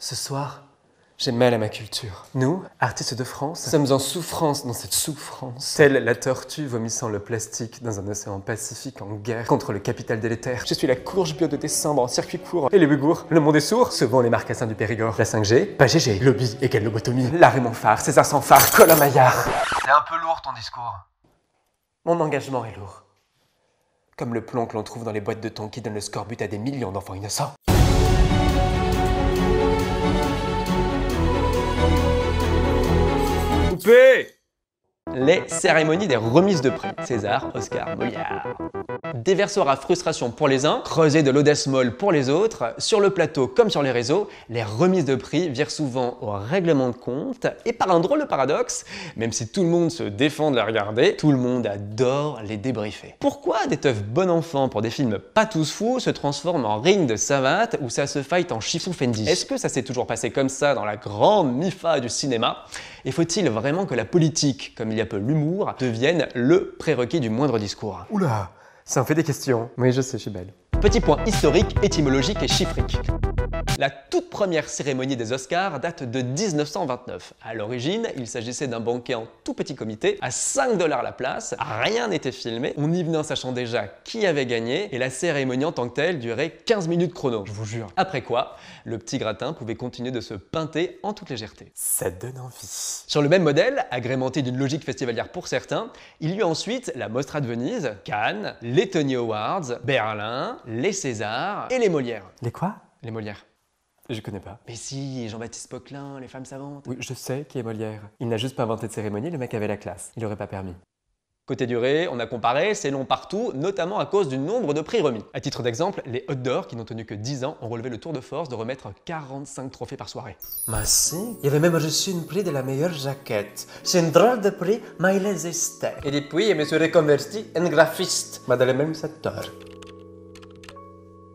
Ce soir, j'ai mal à ma culture. Nous, artistes de France, sommes en souffrance dans cette souffrance. Telle la tortue vomissant le plastique dans un océan Pacifique en guerre contre le capital délétère. Je suis la courge bio de décembre en circuit court. Et les Ouïghours, le monde est sourd, souvent les marcassins du Périgord. La 5G, pas GG. Lobby égale lobotomie. L'art est mon phare, César sans phare, Colin Maillard. C'est un peu lourd ton discours. Mon engagement est lourd. Comme le plomb que l'on trouve dans les boîtes de thon qui donnent le scorbut à des millions d'enfants innocents. Coupé! Les cérémonies des remises de prix. César, Oscar, Molière. Déversoir à frustration pour les uns, creuset de l'audace molle pour les autres. Sur le plateau comme sur les réseaux, les remises de prix virent souvent au règlement de compte. Et par un drôle de paradoxe, même si tout le monde se défend de les regarder, tout le monde adore les débriefer. Pourquoi des teufs bon enfant pour des films pas tous fous se transforment en ring de savate où ça se fight en chiffon Fendi? Est-ce que ça s'est toujours passé comme ça dans la grande MIFA du cinéma? Et faut-il vraiment que la politique, comme il y a peu l'humour, devienne le prérequis du moindre discours? Oula, ça en fait des questions. Oui, je sais, je suis belle. Petit point historique, étymologique et chiffrique. La toute première cérémonie des Oscars date de 1929. À l'origine, il s'agissait d'un banquet en tout petit comité, à 5 $ la place, rien n'était filmé, on y venait en sachant déjà qui avait gagné, et la cérémonie en tant que telle durait 15 minutes chrono, je vous jure. Après quoi, le petit gratin pouvait continuer de se pinter en toute légèreté. Ça donne envie. Sur le même modèle, agrémenté d'une logique festivalière pour certains, il y eut ensuite la Mostra de Venise, Cannes, les Tony Awards, Berlin, les Césars et les Molières. Les quoi? Les Molières. Je connais pas. Mais si, Jean-Baptiste Poquelin, les femmes savantes. Oui, je sais qui est Molière. Il n'a juste pas inventé de cérémonie, le mec avait la classe. Il aurait pas permis. Côté durée, on a comparé, c'est long partout, notamment à cause du nombre de prix remis. À titre d'exemple, les Hot d'Or, qui n'ont tenu que 10 ans, ont relevé le tour de force de remettre 45 trophées par soirée. Mais si, il avait même reçu une prix de la meilleure jaquette. C'est une drôle de prix, mais il existait. Et depuis, il me suis reconverti en graphiste, mais dans le même secteur.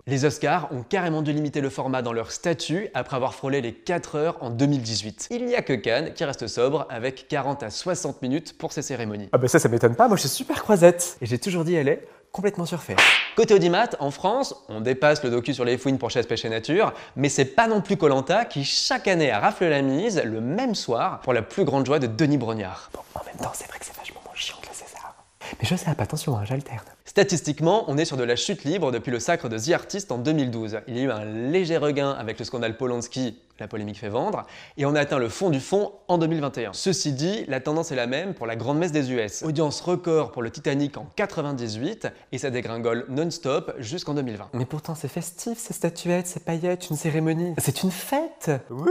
Les Oscars ont carrément dû limiter le format dans leur statut après avoir frôlé les 4 heures en 2018. Il n'y a que Cannes qui reste sobre avec 40 à 60 minutes pour ses cérémonies. Ah bah ça m'étonne pas, moi je suis super croisette. Et j'ai toujours dit elle est complètement surfaite. Côté audimat, en France, on dépasse le docu sur les fouines pour Chasse Pêche et Nature, mais c'est pas non plus Koh Lanta qui chaque année rafle la mise le même soir pour la plus grande joie de Denis Brognard. Bon, en même temps c'est vrai que c'est vachement moins chiant que le César. Mais je sais, attention, hein, j'alterne. Statistiquement, on est sur de la chute libre depuis le sacre de The Artist en 2012. Il y a eu un léger regain avec le scandale Polanski, la polémique fait vendre, et on a atteint le fond du fond en 2021. Ceci dit, la tendance est la même pour la grande messe des US. Audience record pour le Titanic en 98, et ça dégringole non-stop jusqu'en 2020. Mais pourtant c'est festif, ces statuettes, ces paillettes, une cérémonie. C'est une fête. Wouh!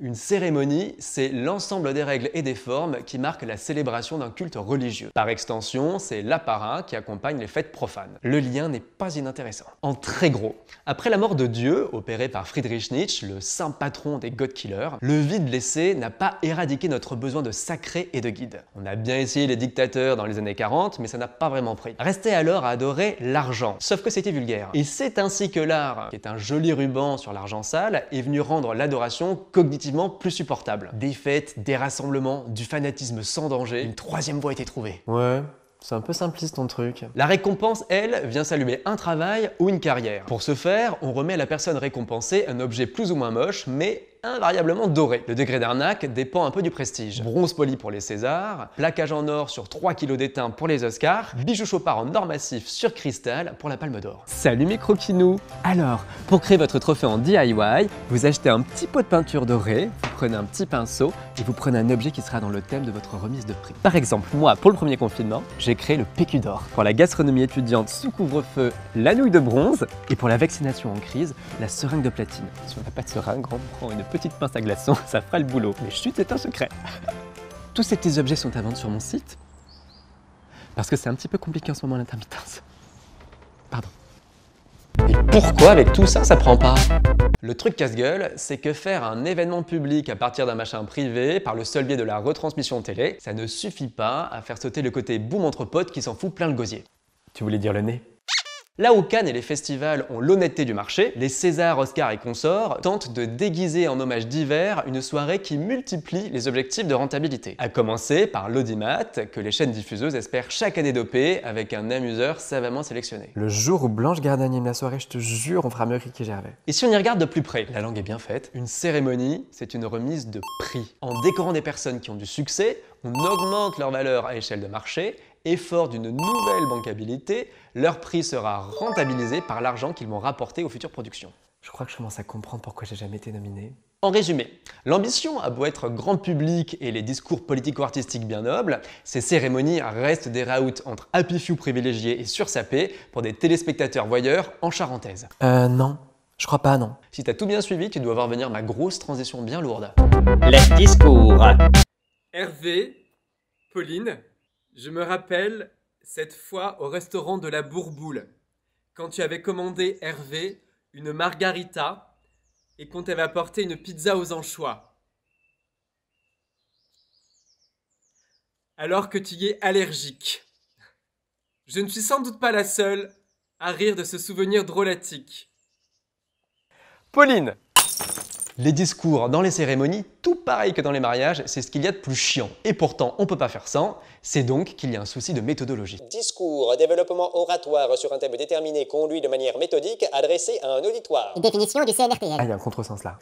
Une cérémonie, c'est l'ensemble des règles et des formes qui marquent la célébration d'un culte religieux. Par extension, c'est l'apparat qui accompagne les fêtes profanes. Le lien n'est pas inintéressant. En très gros, après la mort de Dieu, opérée par Friedrich Nietzsche, le saint patron des God-killers, le vide laissé n'a pas éradiqué notre besoin de sacré et de guide. On a bien essayé les dictateurs dans les années 40, mais ça n'a pas vraiment pris. Restait alors à adorer l'argent, sauf que c'était vulgaire. Et c'est ainsi que l'art, qui est un joli ruban sur l'argent sale, est venu rendre l'adoration cognitivement plus supportable. Des fêtes, des rassemblements, du fanatisme sans danger, une troisième voie a été trouvée. Ouais, c'est un peu simpliste ton truc. La récompense, elle, vient saluer un travail ou une carrière. Pour ce faire, on remet à la personne récompensée un objet plus ou moins moche, mais invariablement doré. Le degré d'arnaque dépend un peu du prestige. Bronze poli pour les Césars, plaquage en or sur 3 kg d'étain pour les Oscars, bijoux Chopard en or massif sur cristal pour la Palme d'Or. Salut mes croquinous. Alors, pour créer votre trophée en DIY, vous achetez un petit pot de peinture dorée, vous prenez un petit pinceau et vous prenez un objet qui sera dans le thème de votre remise de prix. Par exemple, moi, pour le premier confinement, j'ai créé le PQ d'or. Pour la gastronomie étudiante sous couvre-feu, la nouille de bronze. Et pour la vaccination en crise, la seringue de platine. Si on n'a pas de seringue, on prend une petite pince à glaçons, ça fera le boulot. Mais chut, c'est un secret. Tous ces petits objets sont à vendre sur mon site. Parce que c'est un petit peu compliqué en ce moment l'intermittence. Pardon. Et pourquoi avec tout ça, ça prend pas? Le truc casse-gueule, c'est que faire un événement public à partir d'un machin privé, par le seul biais de la retransmission télé, ça ne suffit pas à faire sauter le côté boum entre potes qui s'en fout plein le gosier. Tu voulais dire le nez? Là où Cannes et les festivals ont l'honnêteté du marché, les Césars, Oscars et consorts tentent de déguiser en hommage divers une soirée qui multiplie les objectifs de rentabilité. À commencer par l'audimat, que les chaînes diffuseuses espèrent chaque année doper avec un amuseur savamment sélectionné. Le jour où Blanche Gardin anime la soirée, je te jure, on fera mieux que Ricky Gervais. Et si on y regarde de plus près, la langue est bien faite, une cérémonie, c'est une remise de prix. En décorant des personnes qui ont du succès, on augmente leur valeur à échelle de marché et fort d'une nouvelle bancabilité, leur prix sera rentabilisé par l'argent qu'ils vont rapporter aux futures productions. Je crois que je commence à comprendre pourquoi j'ai jamais été nominé. En résumé, l'ambition a beau être grand public et les discours politico-artistiques bien nobles, ces cérémonies restent des raouts entre happy few privilégiés et sursapés pour des téléspectateurs voyeurs en charentaise. Non. Je crois pas, non. Si t'as tout bien suivi, tu dois voir venir ma grosse transition bien lourde. Les discours. Hervé, Pauline, je me rappelle cette fois au restaurant de la Bourboule, quand tu avais commandé Hervé une margarita et qu'on t'avait apporté une pizza aux anchois. Alors que tu y es allergique. Je ne suis sans doute pas la seule à rire de ce souvenir drôlatique. Pauline! Les discours dans les cérémonies, tout pareil que dans les mariages, c'est ce qu'il y a de plus chiant. Et pourtant, on peut pas faire sans, c'est donc qu'il y a un souci de méthodologie. Discours, développement oratoire sur un thème déterminé conduit de manière méthodique, adressé à un auditoire. Définition du CNRTL. Ah, il y a un contresens là.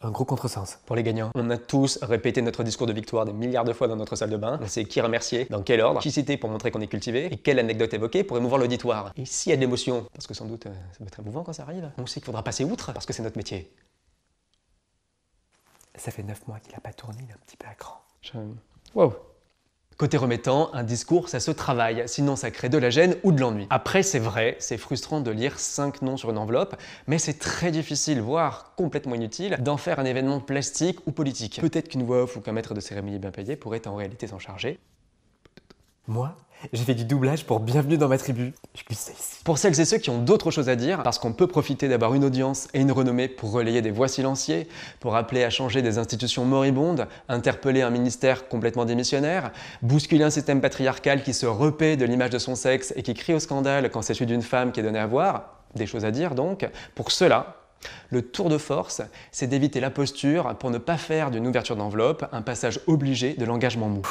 Un gros contresens. Pour les gagnants, on a tous répété notre discours de victoire des milliards de fois dans notre salle de bain. On sait qui remercier, dans quel ordre, qui citer pour montrer qu'on est cultivé, et quelle anecdote évoquer pour émouvoir l'auditoire. Et s'il y a de l'émotion, parce que sans doute ça va être émouvant quand ça arrive, on sait qu'il faudra passer outre, parce que c'est notre métier. Ça fait 9 mois qu'il a pas tourné, il est un petit peu à cran. Wow. Côté remettant, un discours, ça se travaille, sinon ça crée de la gêne ou de l'ennui. Après, c'est vrai, c'est frustrant de lire 5 noms sur une enveloppe, mais c'est très difficile, voire complètement inutile, d'en faire un événement plastique ou politique. Peut-être qu'une voix off ou qu'un maître de cérémonie bien payé pourrait en réalité s'en charger. Moi, j'ai fait du doublage pour Bienvenue dans ma tribu. Je glissais ici. Pour celles et ceux qui ont d'autres choses à dire, parce qu'on peut profiter d'avoir une audience et une renommée pour relayer des voix silenciées, pour appeler à changer des institutions moribondes, interpeller un ministère complètement démissionnaire, bousculer un système patriarcal qui se repaît de l'image de son sexe et qui crie au scandale quand c'est celui d'une femme qui est donnée à voir, des choses à dire donc, pour cela, le tour de force, c'est d'éviter la posture pour ne pas faire d'une ouverture d'enveloppe un passage obligé de l'engagement mou.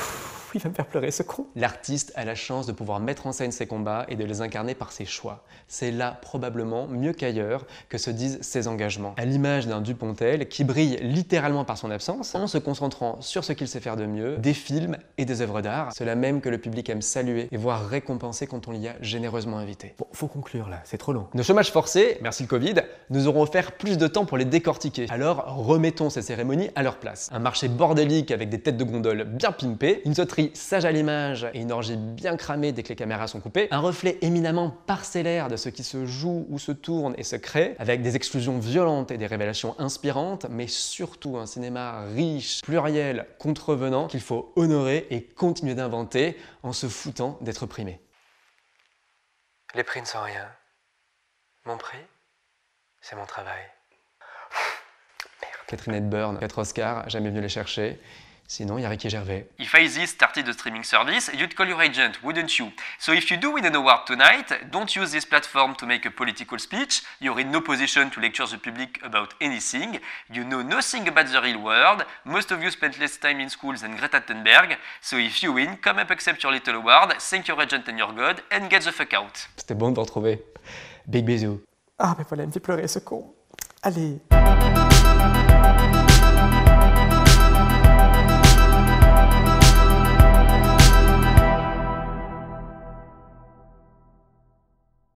Il va me faire pleurer ce con. L'artiste a la chance de pouvoir mettre en scène ses combats et de les incarner par ses choix. C'est là probablement, mieux qu'ailleurs, que se disent ses engagements. À l'image d'un Dupontel qui brille littéralement par son absence, en se concentrant sur ce qu'il sait faire de mieux, des films et des œuvres d'art, cela même que le public aime saluer et voire récompenser quand on l'y a généreusement invité. Bon, faut conclure là, c'est trop long. Nos chômages forcés, merci le Covid, nous auront offert plus de temps pour les décortiquer. Alors remettons ces cérémonies à leur place. Un marché bordélique avec des têtes de gondole bien pimpées, une sauterie sage à l'image et une orgie bien cramée dès que les caméras sont coupées, un reflet éminemment parcellaire de ce qui se joue ou se tourne et se crée, avec des exclusions violentes et des révélations inspirantes, mais surtout un cinéma riche, pluriel, contrevenant, qu'il faut honorer et continuer d'inventer en se foutant d'être primé. Les prix ne sont rien. Mon prix, c'est mon travail. Merde. Catherine Hepburn, 4 Oscars, jamais venu les chercher. Sinon, il y a Ricky Gervais. If ISIS started a streaming service, you'd call your agent, wouldn't you? So if you do win an award tonight, don't use this platform to make a political speech. You're in no position to lecture the public about anything. You know nothing about the real world. Most of you spent less time in school than Greta Thunberg. So if you win, come up, accept your little award, thank your agent and your god, and get the fuck out. C'était bon de te retrouver. Big bisous. Ah, mais voilà, il me fait pleurer ce con. Allez.